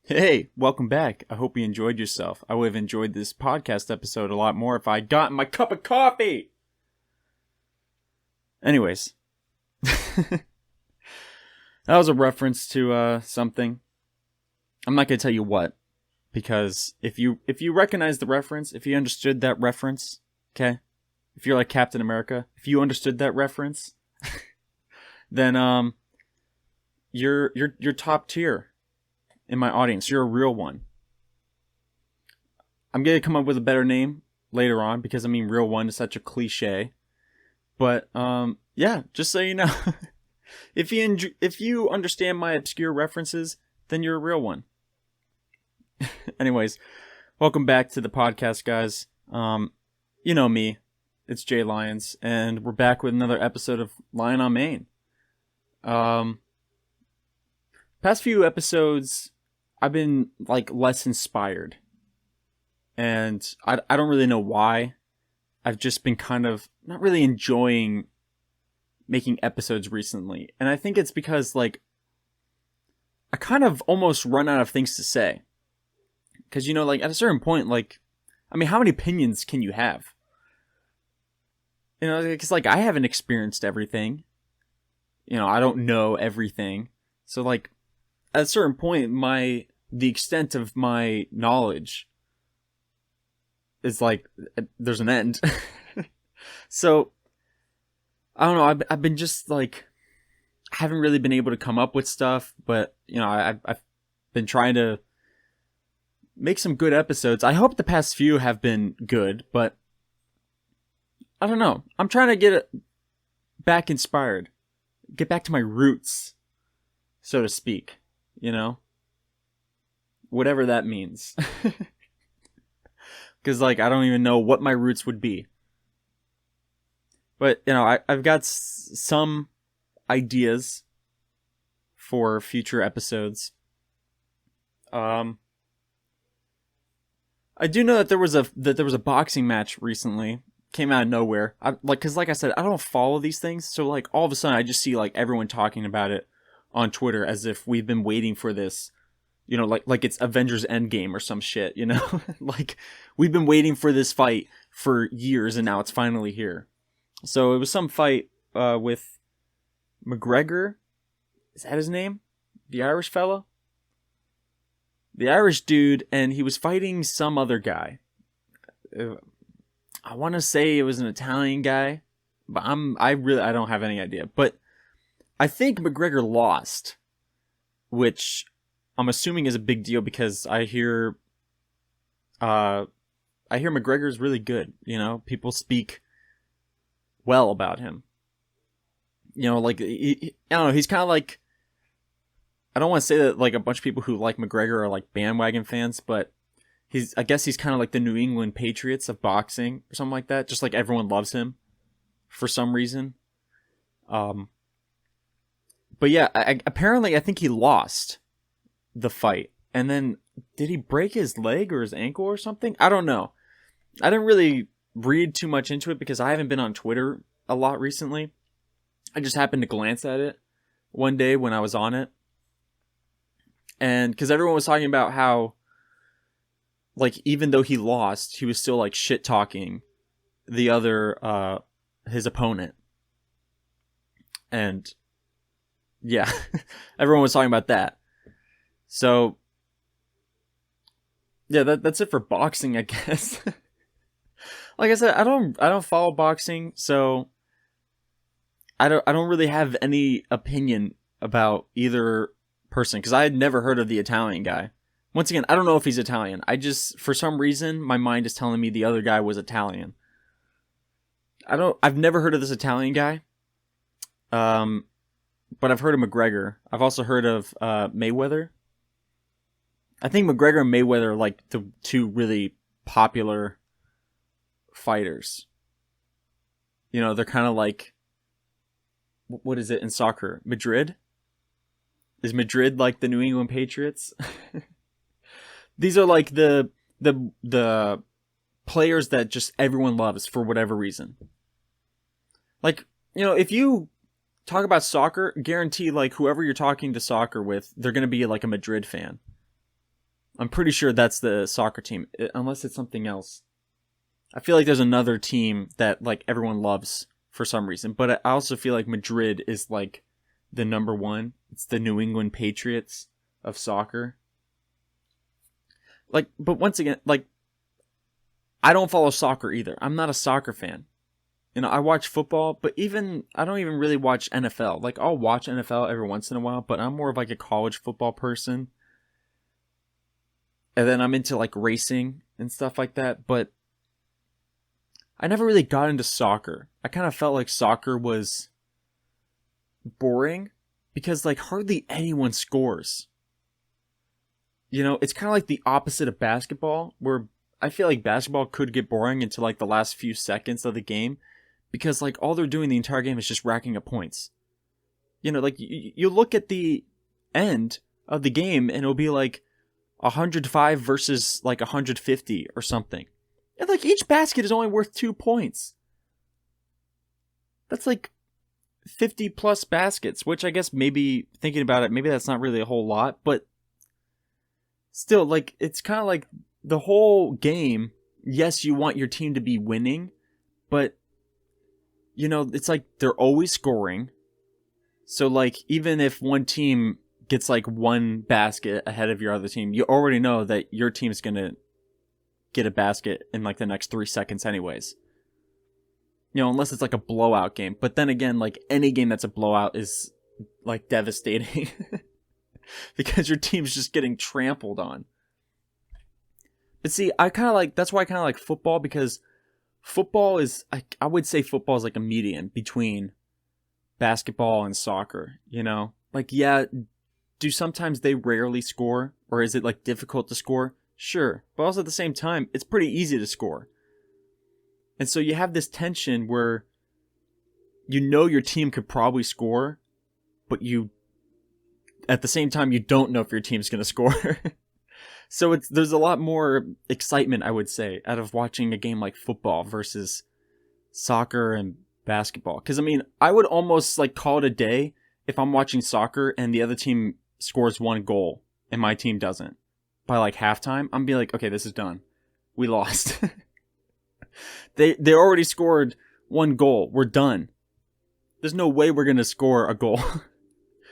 Hey, welcome back. I hope you enjoyed yourself. I would have enjoyed this podcast episode a lot more if I had gotten my cup of coffee. Anyways, that was a reference to something. I'm not gonna tell you what, because if you recognize the reference, if you understood that reference, okay, if you're like Captain America, if you understood that reference, then you're top tier in my audience. You're a real one. I'm gonna come up with a better name later on because I mean, real one is such a cliche. But yeah, just so you know, if you understand my obscure references, then you're a real one. Anyways, welcome back to the podcast, guys. You know me, it's Jay Lyons, and we're back with another episode of Lion on Main. Past few episodes, I've been like less inspired, and I don't really know why. I've just been kind of not really enjoying making episodes recently. And I think it's because, like, I kind of almost run out of things to say. Because, you know, like, at a certain point, like, I mean, how many opinions can you have? You know, because, like, I haven't experienced everything. You know, I don't know everything. So, like, at a certain point, the extent of my knowledge is like, there's an end. So, I don't know, I've been just like, I haven't really been able to come up with stuff, but, you know, I've been trying to make some good episodes. I hope the past few have been good, but I don't know. I'm trying to get back inspired, get back to my roots, so to speak, you know? Whatever that means. Because, like, I don't even know what my roots would be. But, you know, I've got some ideas for future episodes. I do know that there was a boxing match recently. Came out of nowhere. Because like I said, I don't follow these things. So, like, all of a sudden I just see, like, everyone talking about it on Twitter as if we've been waiting for this. You know, like it's Avengers Endgame or some shit, you know? Like, we've been waiting for this fight for years and now it's finally here. So it was some fight with McGregor. Is that his name? The Irish fellow? The Irish dude, and he was fighting some other guy. I want to say it was an Italian guy, but I don't have any idea. But I think McGregor lost, which I'm assuming is a big deal because I hear McGregor's really good. You know, people speak well about him. You know, like I don't know, he's kind of like, I don't want to say that like a bunch of people who like McGregor are like bandwagon fans, but I guess he's kind of like the New England Patriots of boxing or something like that. Just like everyone loves him for some reason. But yeah, apparently I think he lost the fight. And then did he break his leg or his ankle or something? I don't know. I didn't really read too much into it because I haven't been on Twitter a lot recently. I just happened to glance at it one day when I was on it. And because everyone was talking about how, like, even though he lost, he was still, like, shit-talking the other, his opponent. And, yeah, everyone was talking about that. So, yeah, that's it for boxing, I guess. Like I said, I don't follow boxing, so I don't really have any opinion about either person because I had never heard of the Italian guy. Once again, I don't know if he's Italian. I just, for some reason, my mind is telling me the other guy was Italian. I've never heard of this Italian guy. But I've heard of McGregor. I've also heard of Mayweather. I think McGregor and Mayweather are like the two really popular fighters. You know, they're kind of like, what is it in soccer? Madrid? Is Madrid like the New England Patriots? These are like the players that just everyone loves for whatever reason. Like, you know, if you talk about soccer, guarantee like whoever you're talking to soccer with, they're going to be like a Madrid fan. I'm pretty sure that's the soccer team, unless it's something else. I feel like there's another team that like everyone loves for some reason, but I also feel like Madrid is like the number one. It's the New England Patriots of soccer. Like, but once again, like, I don't follow soccer either. I'm not a soccer fan. You know, I watch football, but I don't even really watch NFL. Like, I'll watch NFL every once in a while, but I'm more of like a college football person. And then I'm into like racing and stuff like that, but I never really got into soccer. I kind of felt like soccer was boring because like hardly anyone scores. You know, it's kind of like the opposite of basketball, where I feel like basketball could get boring until like the last few seconds of the game because like all they're doing the entire game is just racking up points. You know, like you look at the end of the game and it'll be like 105 versus like 150 or something. And like each basket is only worth 2 points. That's like 50 plus baskets, which I guess maybe thinking about it, maybe that's not really a whole lot, but still, like, it's kind of like the whole game. Yes, you want your team to be winning, but you know, it's like they're always scoring. So like, even if one team gets like one basket ahead of your other team, you already know that your team's going to get a basket in like the next 3 seconds anyways. You know, unless it's like a blowout game. But then again, like any game that's a blowout is like devastating because your team's just getting trampled on. But see, that's why I kind of like football, because football is, I would say football is like a median between basketball and soccer, you know? Like, yeah, do sometimes they rarely score, or is it like difficult to score? Sure, but also at the same time, it's pretty easy to score. And so you have this tension where you know your team could probably score, but at the same time, you don't know if your team's going to score. So there's a lot more excitement, I would say, out of watching a game like football versus soccer and basketball. Because, I mean, I would almost like call it a day if I'm watching soccer and the other team scores 1 goal and my team doesn't. By like halftime, I'm be like, okay, this is done. We lost. They already scored 1 goal. We're done. There's no way we're gonna score a goal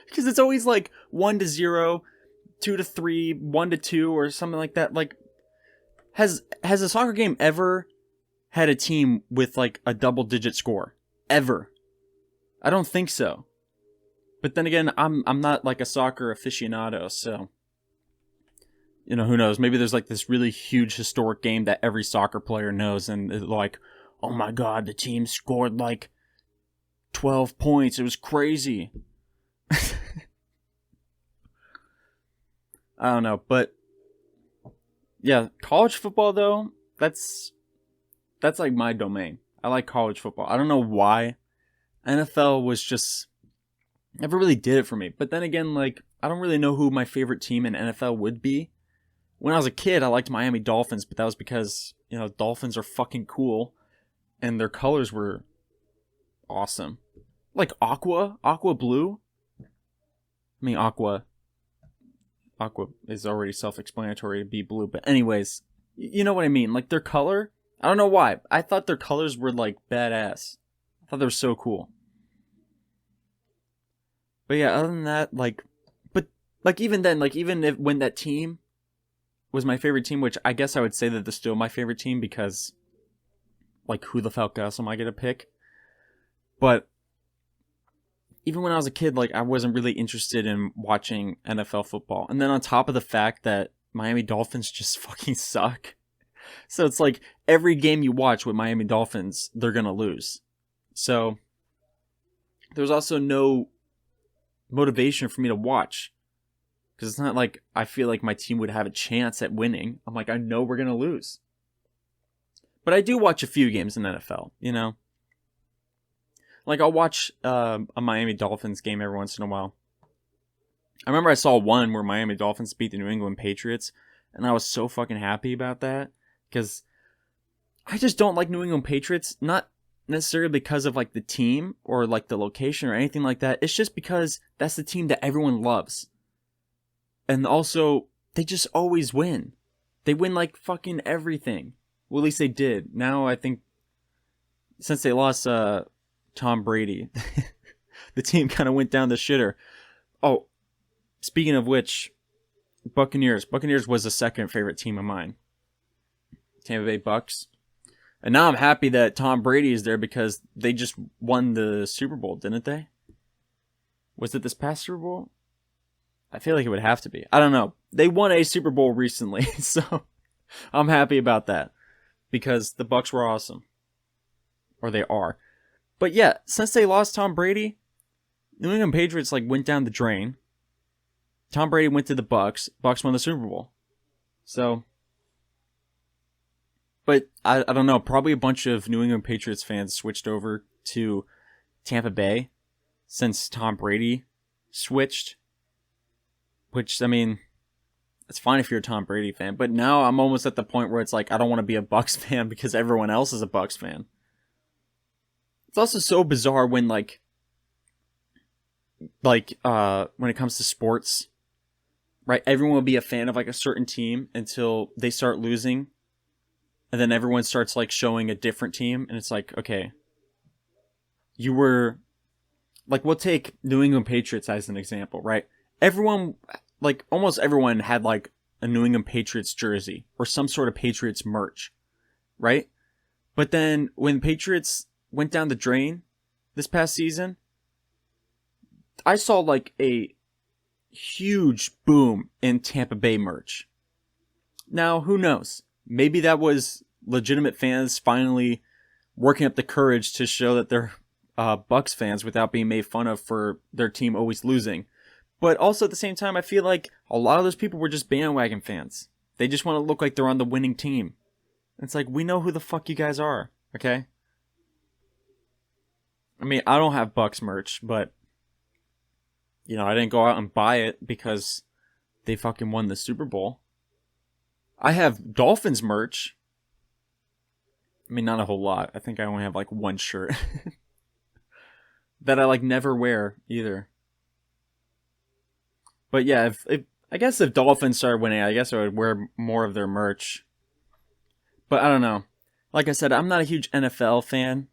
because it's always like 1-0, 2-3, 1-2, or something like that. Like, has a soccer game ever had a team with like a double-digit score? Ever? I don't think so. But then again, I'm not like a soccer aficionado, so. You know, who knows? Maybe there's like this really huge historic game that every soccer player knows, and it's like, oh my god, the team scored like 12 points. It was crazy. I don't know, but yeah, college football though, that's like my domain. I like college football. I don't know why. NFL was just never really did it for me. But then again, like, I don't really know who my favorite team in NFL would be. When I was a kid, I liked Miami Dolphins, but that was because, you know, Dolphins are fucking cool and their colors were awesome. Like aqua blue. I mean, aqua is already self-explanatory to be blue, but anyways, you know what I mean? Like their color, I don't know why. I thought their colors were like badass. I thought they were so cool. But yeah, other than that, like, but like even then, like even if when that team was my favorite team, which I guess I would say that they're still my favorite team because, like, who the fuck else am I gonna pick? But even when I was a kid, like, I wasn't really interested in watching NFL football. And then on top of the fact that Miami Dolphins just fucking suck, so it's like every game you watch with Miami Dolphins, they're gonna lose. So there's also no motivation for me to watch. Because it's not like I feel like my team would have a chance at winning. I'm like, I know we're going to lose. But I do watch a few games in NFL, you know? Like, I'll watch a Miami Dolphins game every once in a while. I remember I saw one where Miami Dolphins beat the New England Patriots, and I was so fucking happy about that. Because I just don't like New England Patriots, not necessarily because of, like, the team or, like, the location or anything like that. It's just because that's the team that everyone loves. And also, they just always win. They win like fucking everything. Well, at least they did. Now I think since they lost Tom Brady, the team kind of went down the shitter. Oh, speaking of which, Buccaneers. Buccaneers was the second favorite team of mine. Tampa Bay Bucks. And now I'm happy that Tom Brady is there because they just won the Super Bowl, didn't they? Was it this past Super Bowl? I feel like it would have to be. I don't know. They won a Super Bowl recently, so I'm happy about that because the Bucks were awesome. Or they are. But yeah, since they lost Tom Brady, New England Patriots like went down the drain. Tom Brady went to the Bucks. Bucks won the Super Bowl. So, but I don't know. Probably a bunch of New England Patriots fans switched over to Tampa Bay since Tom Brady switched. Which, I mean, it's fine if you're a Tom Brady fan. But now I'm almost at the point where it's like, I don't want to be a Bucks fan because everyone else is a Bucks fan. It's also so bizarre when when it comes to sports, right? Everyone will be a fan of like a certain team until they start losing. And then everyone starts like showing a different team. And it's like, okay, you were like, we'll take New England Patriots as an example, right? Everyone, like almost everyone had like a New England Patriots jersey or some sort of Patriots merch, right? But then when Patriots went down the drain this past season, I saw like a huge boom in Tampa Bay merch. Now, who knows? Maybe that was legitimate fans finally working up the courage to show that they're Bucks fans without being made fun of for their team always losing. But also at the same time, I feel like a lot of those people were just bandwagon fans. They just want to look like they're on the winning team. It's like, we know who the fuck you guys are, okay? I mean, I don't have Bucks merch, but you know, I didn't go out and buy it because they fucking won the Super Bowl. I have Dolphins merch. I mean, not a whole lot. I think I only have like one shirt that I like never wear either. But yeah, if I guess if Dolphins started winning, I guess I would wear more of their merch. But I don't know. Like I said, I'm not a huge NFL fan.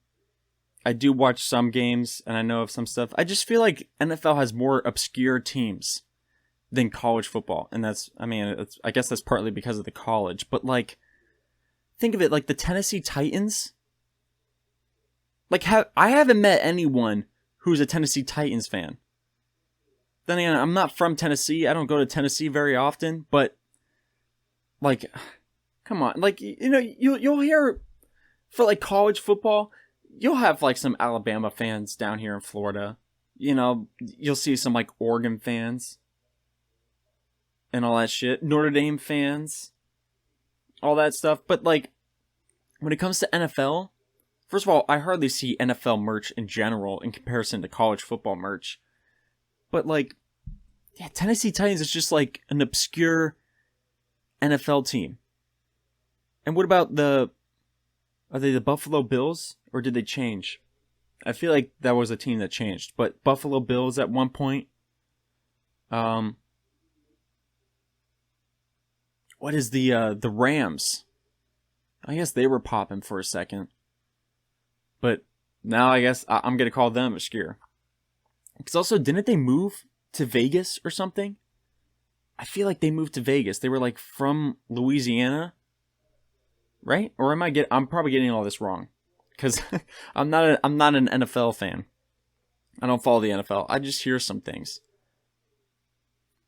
I do watch some games and I know of some stuff. I just feel like NFL has more obscure teams than college football. And I guess that's partly because of the college. But like, think of it like the Tennessee Titans. Like, I haven't met anyone who's a Tennessee Titans fan. Then again, I'm not from Tennessee. I don't go to Tennessee very often. But like, come on. Like, you know, you'll hear for like college football, you'll have like some Alabama fans down here in Florida. You know, you'll see some like Oregon fans and all that shit. Notre Dame fans, all that stuff. But like, when it comes to NFL, first of all, I hardly see NFL merch in general in comparison to college football merch. But like, yeah, Tennessee Titans is just like an obscure NFL team. And what about are they the Buffalo Bills? Or did they change? I feel like that was a team that changed. But Buffalo Bills at one point. What is the Rams? I guess they were popping for a second. But now I guess I'm going to call them obscure. Because also, didn't they move to Vegas or something? I feel like they moved to Vegas. They were like from Louisiana. Right? Or I'm probably getting all this wrong. Because I'm not an NFL fan. I don't follow the NFL. I just hear some things.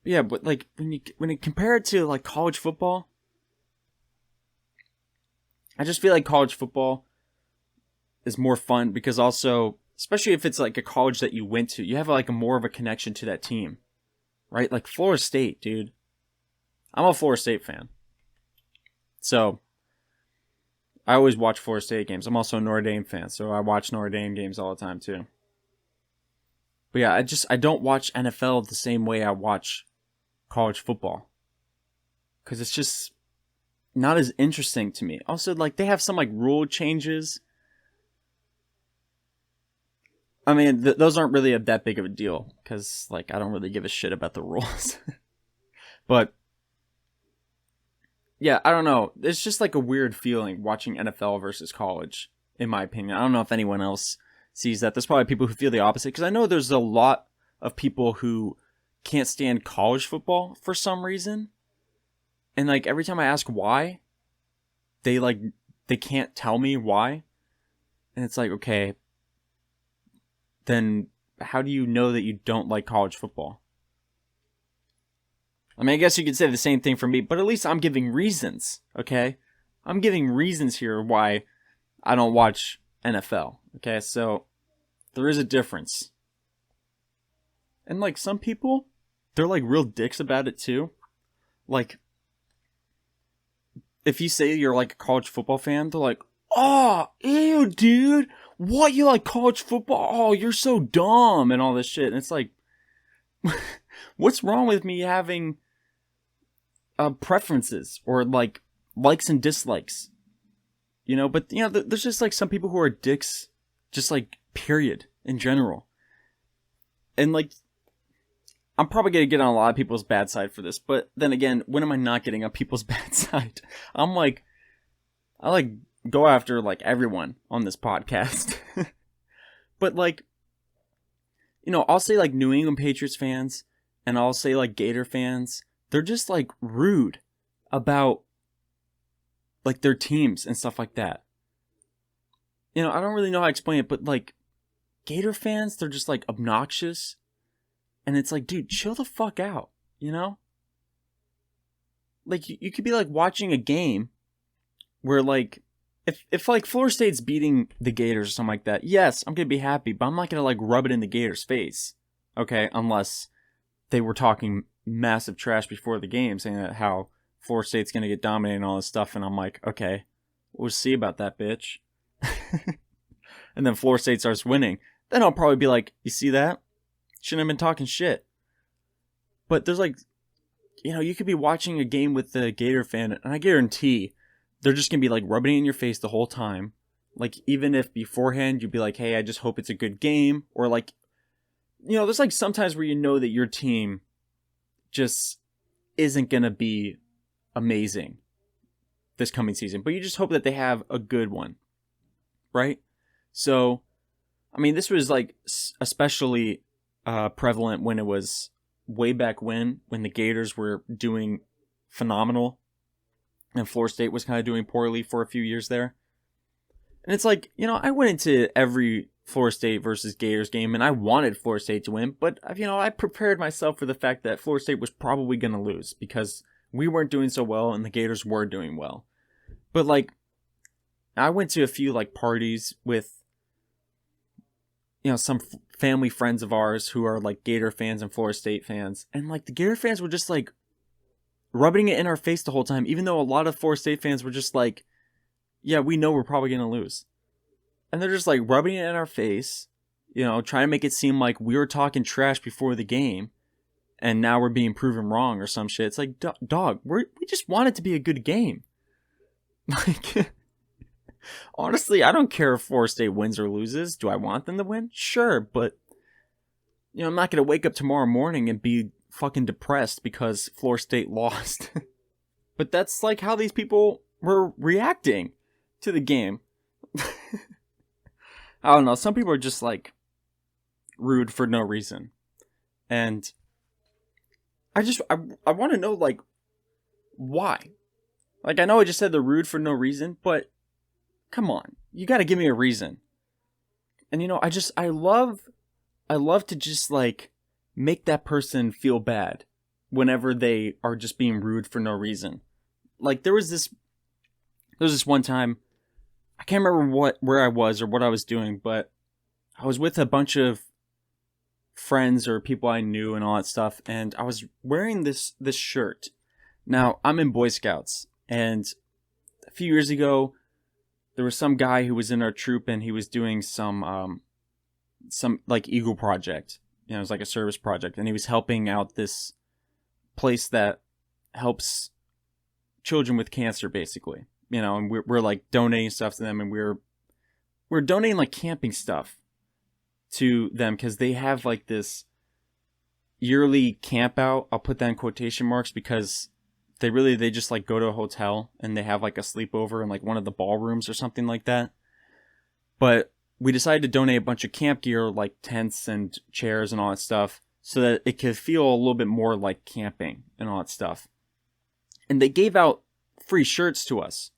But yeah, but like when you compare it to like college football, I just feel like college football is more fun because also, especially if it's like a college that you went to, you have like more of a connection to that team, right? Like Florida State, dude. I'm a Florida State fan, so I always watch Florida State games. I'm also a Notre Dame fan, so I watch Notre Dame games all the time too. But yeah, I don't watch NFL the same way I watch college football. Because it's just not as interesting to me. Also, like, they have some like rule changes. I mean, those aren't really that big of a deal. Because, like, I don't really give a shit about the rules. But yeah, I don't know. It's just like a weird feeling watching NFL versus college, in my opinion. I don't know if anyone else sees that. There's probably people who feel the opposite, because I know there's a lot of people who can't stand college football for some reason. And like every time I ask why, they can't tell me why. And it's like, okay, then how do you know that you don't like college football? I mean, I guess you could say the same thing for me, but at least I'm giving reasons, okay? I'm giving reasons here why I don't watch NFL, okay? So there is a difference. And like some people, they're like real dicks about it too. Like, if you say you're like a college football fan, they're like, oh, ew, dude, what, you like college football? Oh, you're so dumb and all this shit. And it's like, what's wrong with me having preferences or like likes and dislikes? You know, but you know, there's just like some people who are dicks, just like period in general. And like, I'm probably going to get on a lot of people's bad side for this, but then again, when am I not getting on people's bad side? I like go after like everyone on this podcast. But like, you know, I'll say like New England Patriots fans and I'll say like Gator fans. They're just like rude about like their teams and stuff like that. You know, I don't really know how to explain it, but like Gator fans, they're just like obnoxious. And it's like, dude, chill the fuck out, you know? Like, you could be, like, watching a game where, like, if like, Florida State's beating the Gators or something like that, yes, I'm gonna be happy, but I'm not gonna, like, rub it in the Gators' face, okay? Unless they were talking massive trash before the game, saying that how Florida State's gonna get dominated and all this stuff, and I'm like, okay, we'll see about that, bitch. And then Florida State starts winning. Then I'll probably be like, you see that? Shouldn't have been talking shit. But there's like, you know, you could be watching a game with the Gator fan, and I guarantee they're just going to be like rubbing it in your face the whole time. Like, even if beforehand you'd be like, hey, I just hope it's a good game. Or like, you know, there's like sometimes where you know that your team just isn't going to be amazing this coming season. But you just hope that they have a good one. Right? So, I mean, this was like especially prevalent when it was way back when the Gators were doing phenomenal and Florida State was kind of doing poorly for a few years there. And it's like, you know, I went into every Florida State versus Gators game and I wanted Florida State to win, but you know, I prepared myself for the fact that Florida State was probably going to lose because we weren't doing so well and the Gators were doing well. But like, I went to a few like parties with, you know, some family friends of ours who are like Gator fans and Florida State fans. And like the Gator fans were just like rubbing it in our face the whole time, even though a lot of Florida State fans were just like, yeah, we know we're probably going to lose. And they're just like rubbing it in our face, you know, trying to make it seem like we were talking trash before the game and now we're being proven wrong or some shit. It's like, dog, we just want it to be a good game. Like, honestly, I don't care if Florida State wins or loses. Do I want them to win? Sure, but you know, I'm not going to wake up tomorrow morning and be fucking depressed because Florida State lost. But that's like how these people were reacting to the game. I don't know. Some people are just like rude for no reason. And I want to know like why. Like, I know I just said they're rude for no reason, but come on. You got to give me a reason. And you know, I love to just like make that person feel bad whenever they are just being rude for no reason. Like there was this one time, I can't remember where I was or what I was doing, but I was with a bunch of friends or people I knew and all that stuff, and I was wearing this shirt. Now, I'm in Boy Scouts, and a few years ago, there was some guy who was in our troop, and he was doing some like Eagle project. You know, it was like a service project, and he was helping out this place that helps children with cancer, basically. You know, and we're like donating stuff to them, and we're donating like camping stuff to them because they have like this yearly camp out. I'll put that in quotation marks because they just like go to a hotel and they have like a sleepover in like one of the ballrooms or something like that. But we decided to donate a bunch of camp gear, like tents and chairs and all that stuff, so that it could feel a little bit more like camping and all that stuff. And they gave out free shirts to us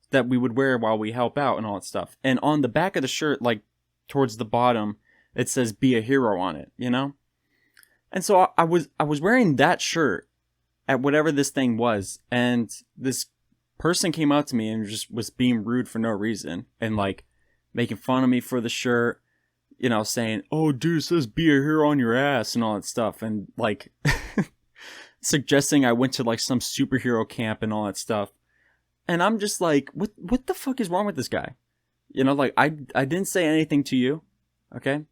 that we would wear while we help out and all that stuff. And on the back of the shirt, like towards the bottom, it says "Be a Hero" on it, you know? And so I was wearing that shirt at whatever this thing was, and this person came up to me and just was being rude for no reason and like making fun of me for the shirt, you know, saying, "Oh, dude, it says 'Be a Hero' on your ass" and all that stuff, and like suggesting I went to like some superhero camp and all that stuff. And I'm just like, what the fuck is wrong with this guy? You know, like I didn't say anything to you, okay?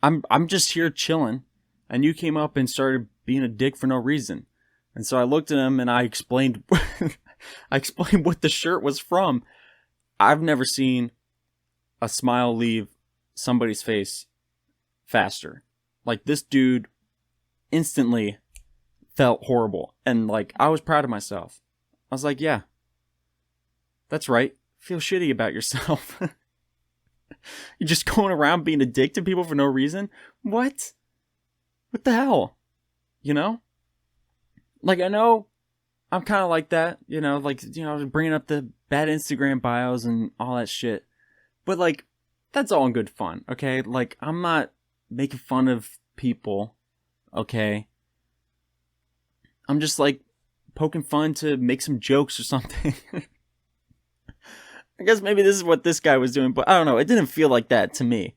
I'm just here chilling, and you came up and started being a dick for no reason. And so I looked at him and I explained I explained what the shirt was from. I've never seen a smile leave somebody's face faster. Like, this dude instantly felt horrible, and like I was proud of myself. I was like, yeah, that's right. Feel shitty about yourself. You're just going around being a dick to people for no reason? What the hell? You know? Like, I know I'm kind of like that, you know, like, you know, bringing up the bad Instagram bios and all that shit. But like, that's all in good fun, okay? Like, I'm not making fun of people, okay? I'm just like poking fun to make some jokes or something. I guess maybe this is what this guy was doing, but I don't know. It didn't feel like that to me.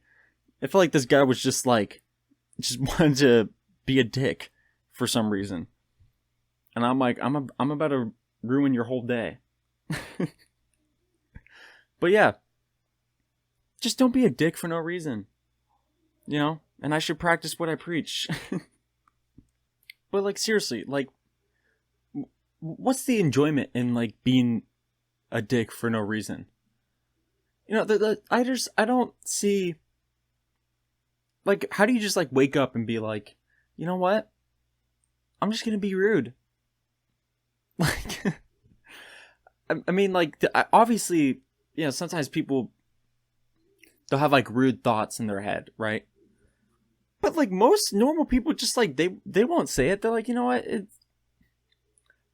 It felt like this guy was just like, just wanted to be a dick for some reason. And I'm like, I'm about to ruin your whole day. But yeah, just don't be a dick for no reason. You know? And I should practice what I preach. But like, seriously, like, what's the enjoyment in like being a dick for no reason? You know, I don't see, like, how do you just like wake up and be like, you know what? I'm just gonna be rude. Like, I mean, like, obviously, you know, sometimes people, they'll have like rude thoughts in their head, right? But like most normal people, just like they won't say it. They're like, you know what? There's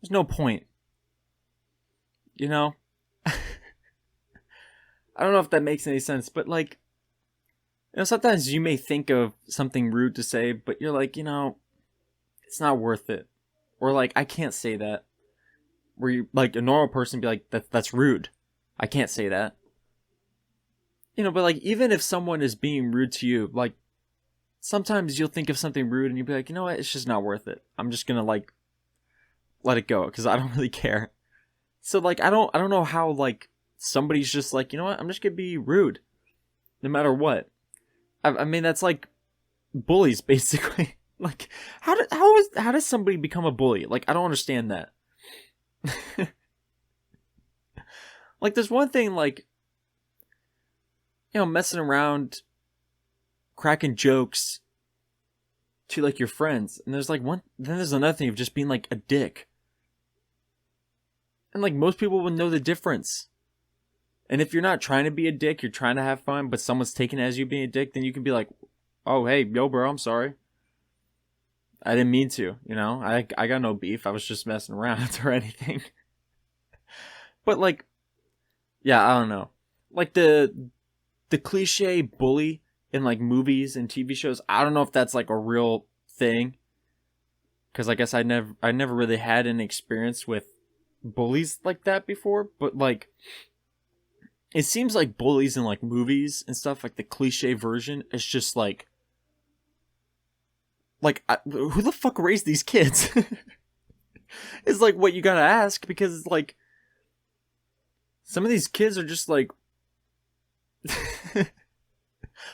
no point. You know? I don't know if that makes any sense, but like, you know, sometimes you may think of something rude to say, but you're like, you know, it's not worth it. Or like, I can't say that. Where you, like, a normal person be like, that's rude. I can't say that. You know, but like, even if someone is being rude to you, like, sometimes you'll think of something rude and you'll be like, you know what, it's just not worth it. I'm just gonna like let it go because I don't really care. So like, I don't know how like somebody's just like, you know what, I'm just gonna be rude no matter what. I mean, that's like bullies basically. Like, how does somebody become a bully? Like, I don't understand that. Like, there's one thing, like, you know, messing around, cracking jokes to like your friends, and there's like one, then there's another thing of just being like a dick. And like, most people will know the difference. And if you're not trying to be a dick, you're trying to have fun, but someone's taking it as you being a dick, then you can be like, oh, hey, yo, bro, I'm sorry. I didn't mean to, you know? I got no beef. I was just messing around or anything. But like, yeah, I don't know. Like the cliche bully in like movies and TV shows, I don't know if that's like a real thing. Cause I guess I never really had an experience with bullies like that before, but like, it seems like bullies in like movies and stuff, like the cliche version, is just like who the fuck raised these kids? It's like what you gotta ask, because it's like some of these kids are just like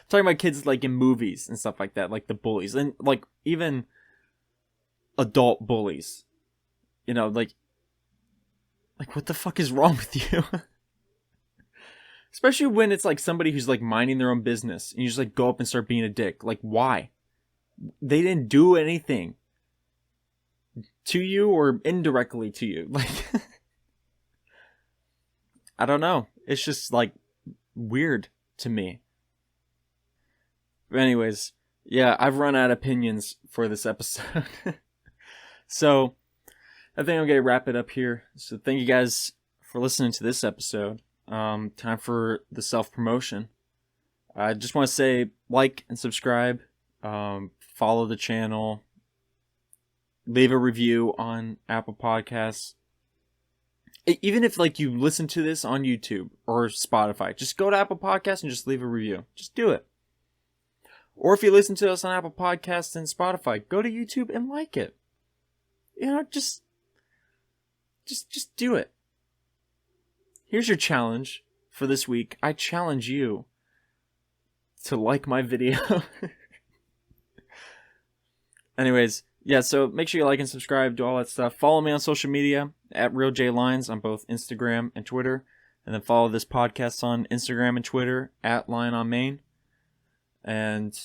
talking about kids like in movies and stuff like that, like the bullies, and like even adult bullies. You know, like what the fuck is wrong with you? Especially when it's like somebody who's like minding their own business and you just like go up and start being a dick. Like, why? They didn't do anything to you or indirectly to you. Like, I don't know. It's just like weird to me. But anyways, yeah, I've run out of opinions for this episode. So I think I'm going to wrap it up here. So thank you guys for listening to this episode. Time for the self-promotion. I just want to say like and subscribe. Follow the channel. Leave a review on Apple Podcasts. Even if like you listen to this on YouTube or Spotify, just go to Apple Podcasts and just leave a review. Just do it. Or if you listen to us on Apple Podcasts and Spotify, go to YouTube and like it. You know, just do it. Here's your challenge for this week. I challenge you to like my video. Anyways, yeah, so make sure you like and subscribe, do all that stuff. Follow me on social media at RealJLines on both Instagram and Twitter. And then follow this podcast on Instagram and Twitter at Lion on Main. And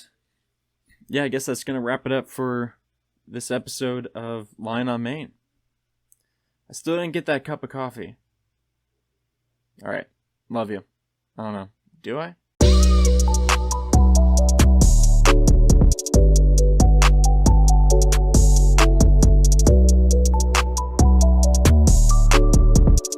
yeah, I guess that's going to wrap it up for this episode of Lion on Main. I still didn't get that cup of coffee. Alright, love you. I don't know. Do I?